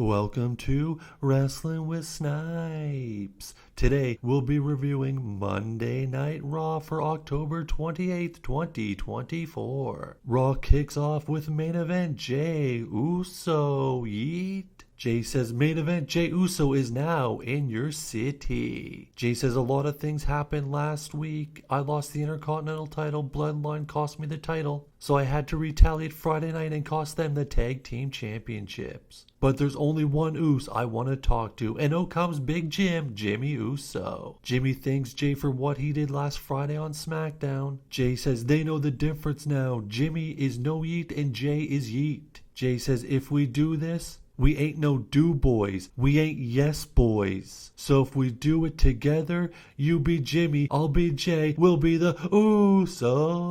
Welcome to Wrestling with Snipes. Today we'll be reviewing Monday Night Raw for October 28th, 2024. Raw kicks off with main event Jey Uso. Yeet. Jey says main event Jey Uso is now in your city. Jey says a lot of things happened last week. I lost the Intercontinental title. Bloodline cost me the title. So I had to retaliate Friday night and cost them the tag team championships. But there's only one Uso I want to talk to, and out comes Big Jim, Jimmy Uso. Jimmy thanks Jey for what he did last Friday on SmackDown. Jey says they know the difference now. Jimmy is no yeet and Jey is yeet. Jey says if we do this, we ain't no do boys. We ain't yes boys. So if we do it together, you be Jimmy, I'll be Jey, we'll be the Usos.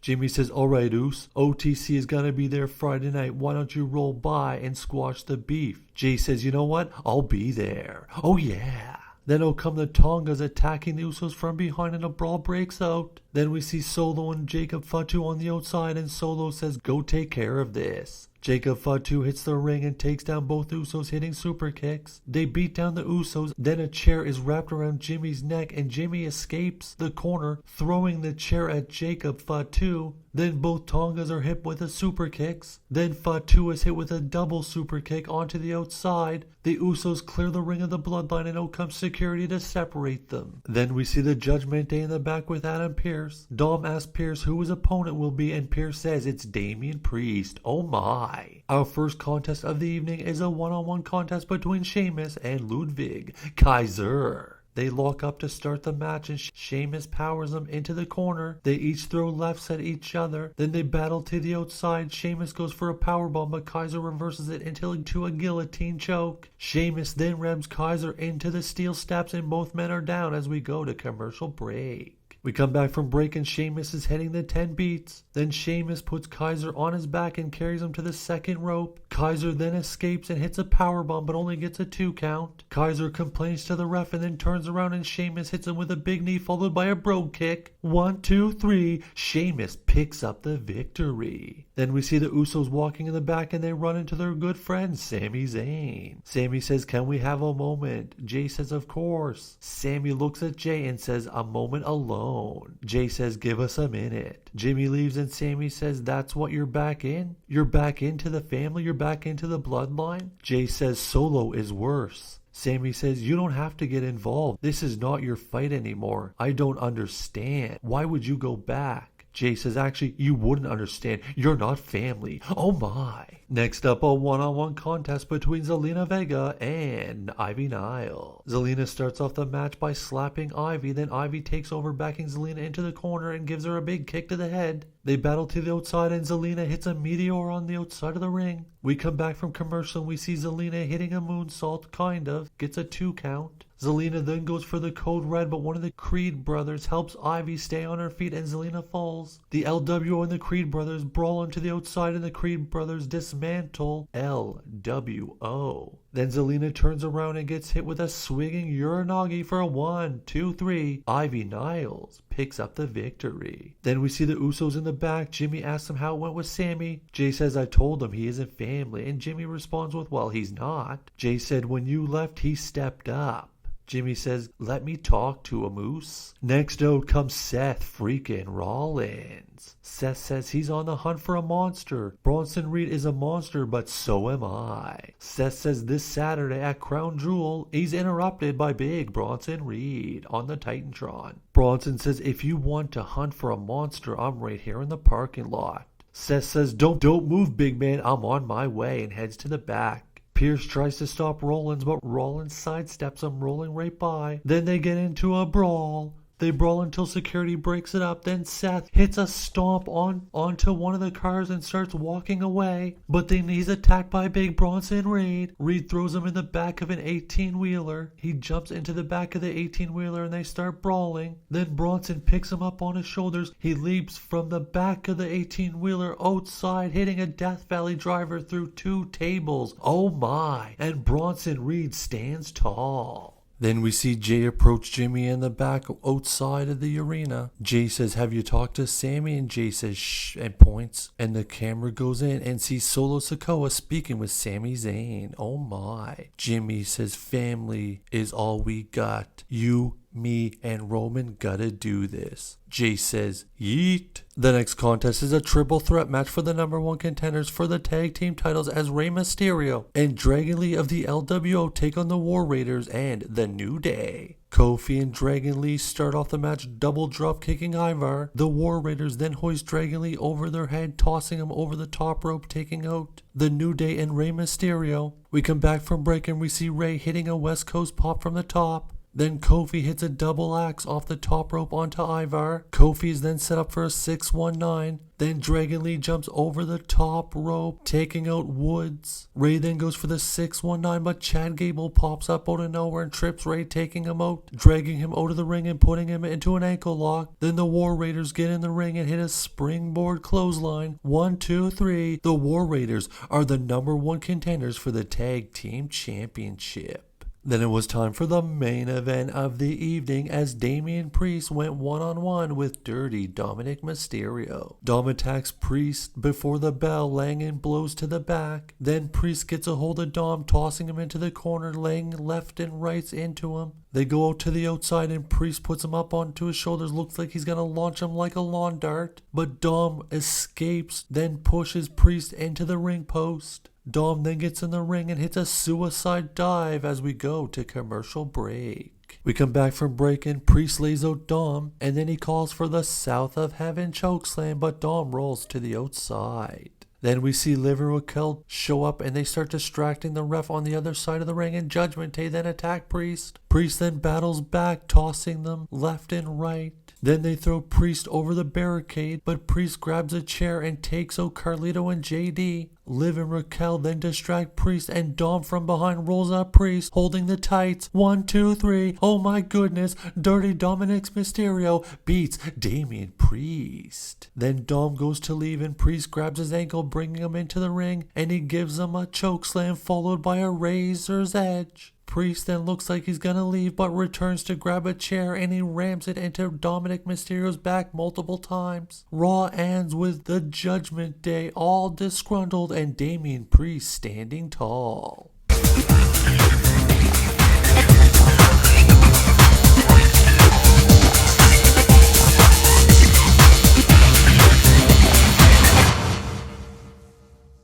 Jimmy says, alright Us, OTC is gonna be there Friday night. Why don't you roll by and squash the beef? Jey says, you know what? I'll be there. Oh yeah. Then will come the Tongas attacking the Usos from behind and a brawl breaks out. Then we see Solo and Jacob Fatu on the outside and Solo says, go take care of this. Jacob Fatu hits the ring and takes down both Usos, hitting super kicks. They beat down the Usos, then a chair is wrapped around Jimmy's neck and Jimmy escapes the corner, throwing the chair at Jacob Fatu. Then both Tongas are hit with the super kicks. Then Fatu is hit with a double super kick onto the outside. The Usos clear the ring of the Bloodline and out comes security to separate them. Then we see the Judgment Day in the back with Adam Pearce. Dom asks Pearce who his opponent will be and Pearce says it's Damian Priest. Oh my. Our first contest of the evening is a one-on-one contest between Sheamus and Ludwig. Kaiser. They lock up to start the match and Sheamus powers them into the corner. They each throw lefts at each other. Then they battle to the outside. Sheamus goes for a powerbomb, but Kaiser reverses it into a guillotine choke. Sheamus then rams Kaiser into the steel steps and both men are down as we go to commercial break. We come back from break and Sheamus is hitting the 10 beats. Then Sheamus puts Kaiser on his back and carries him to the second rope. Kaiser then escapes and hits a powerbomb but only gets a 2 count. Kaiser complains to the ref and then turns around and Sheamus hits him with a big knee followed by a brogue kick. 1, 2, 3. Sheamus picks up the victory. Then we see the Usos walking in the back and they run into their good friend Sami Zayn. Sami says, can we have a moment? Jey says, of course. Sami looks at Jey and says, a moment alone. Jey says, give us a minute. Jimmy leaves and Sami says, that's what you're back in? You're back into the family? You're back into the bloodline? Jey says, Solo is worse. Sami says, you don't have to get involved. This is not your fight anymore. I don't understand. Why would you go back? Jey says, actually, you wouldn't understand. You're not family. Oh my. Next up, a one-on-one contest between Zelena Vega and Nile. Zelena starts off the match by slapping Ivy, then Ivy takes over, backing Zelena into the corner and gives her a big kick to the head. They battle to the outside and Zelena hits a meteor on the outside of the ring. We come back from commercial and we see Zelena hitting a moonsault, kind of, gets a 2 count. Zelena then goes for the code red, but one of the Creed brothers helps Ivy stay on her feet and Zelena falls. The LWO and the Creed brothers brawl onto the outside and the Creed brothers dismantle LWO. Then Zelena turns around and gets hit with a swinging Uranagi for a 1, 2, 3. Ivy Niles picks up the victory. Then we see the Usos in the back. Jimmy asks him how it went with Sami. Jey says, I told him he isn't family. And Jimmy responds with, well, he's not. Jey said, when you left, he stepped up. Jimmy says, let me talk to a moose. Next out comes Seth freaking Rollins. Seth says he's on the hunt for a monster. Bronson Reed is a monster, but so am I. Seth says this Saturday at Crown Jewel, he's interrupted by Big Bronson Reed on the Titantron. Bronson says, if you want to hunt for a monster, I'm right here in the parking lot. Seth says, don't move, big man, I'm on my way, and heads to the back. Pierce tries to stop Rollins, but Rollins sidesteps him, rolling right by. Then they get into a brawl. They brawl until security breaks it up. Then Seth hits a stomp onto one of the cars and starts walking away. But then he's attacked by Big Bronson Reed. Reed throws him in the back of an 18-wheeler. He jumps into the back of the 18-wheeler and they start brawling. Then Bronson picks him up on his shoulders. He leaps from the back of the 18-wheeler outside, hitting a Death Valley driver through 2 tables. Oh my! And Bronson Reed stands tall. Then we see Jay approach Jimmy in the back outside of the arena. Jay says, "Have you talked to Sami?" And Jay says, "Shh," and points. And the camera goes in and sees Solo Sikoa speaking with Sami Zayn. Oh my. Jimmy says, "Family is all we got. You, me, and Roman gotta do this." Jay says, "Yeet." The next contest is a triple threat match for the #1 contenders for the tag team titles as Rey Mysterio and Dragon Lee of the LWO take on the War Raiders and the New Day. Kofi and Dragon Lee start off the match double drop kicking Ivar. The War Raiders then hoist Dragon Lee over their head, tossing him over the top rope, taking out the New Day and Rey Mysterio. We come back from break and we see Rey hitting a West Coast pop from the top. Then Kofi hits a double axe off the top rope onto Ivar. Kofi is then set up for a 619. Then Dragon Lee jumps over the top rope, taking out Woods. Rey then goes for the 619, but Chad Gable pops up out of nowhere and trips Rey, taking him out, dragging him out of the ring and putting him into an ankle lock. Then the War Raiders get in the ring and hit a springboard clothesline. 1, 2, 3. The War Raiders are the #1 contenders for the Tag Team Championship. Then it was time for the main event of the evening as Damian Priest went one-on-one with Dirty Dominik Mysterio. Dom attacks Priest before the bell, laying in blows to the back. Then Priest gets a hold of Dom, tossing him into the corner, laying left and rights into him. They go out to the outside and Priest puts him up onto his shoulders. Looks like he's going to launch him like a lawn dart. But Dom escapes, then pushes Priest into the ring post. Dom then gets in the ring and hits a suicide dive as we go to commercial break. We come back from break and Priest lays out Dom, and then he calls for the South of Heaven chokeslam, but Dom rolls to the outside. Then we see Liv and Raquel show up and they start distracting the ref on the other side of the ring, and Judgment Day then attack Priest. Priest then battles back, tossing them left and right. Then they throw Priest over the barricade, but Priest grabs a chair and takes out Carlito and JD. Liv and Raquel then distract Priest, and Dom from behind rolls up Priest, holding the tights. 1, 2, 3. Oh my goodness, Dirty Dominik Mysterio beats Damian Priest. Then Dom goes to leave and Priest grabs his ankle, bringing him into the ring, and he gives him a chokeslam followed by a razor's edge. Priest then looks like he's gonna leave, but returns to grab a chair and he rams it into Dominik Mysterio's back multiple times. Raw ends with the Judgment Day all disgruntled and Damian Priest standing tall.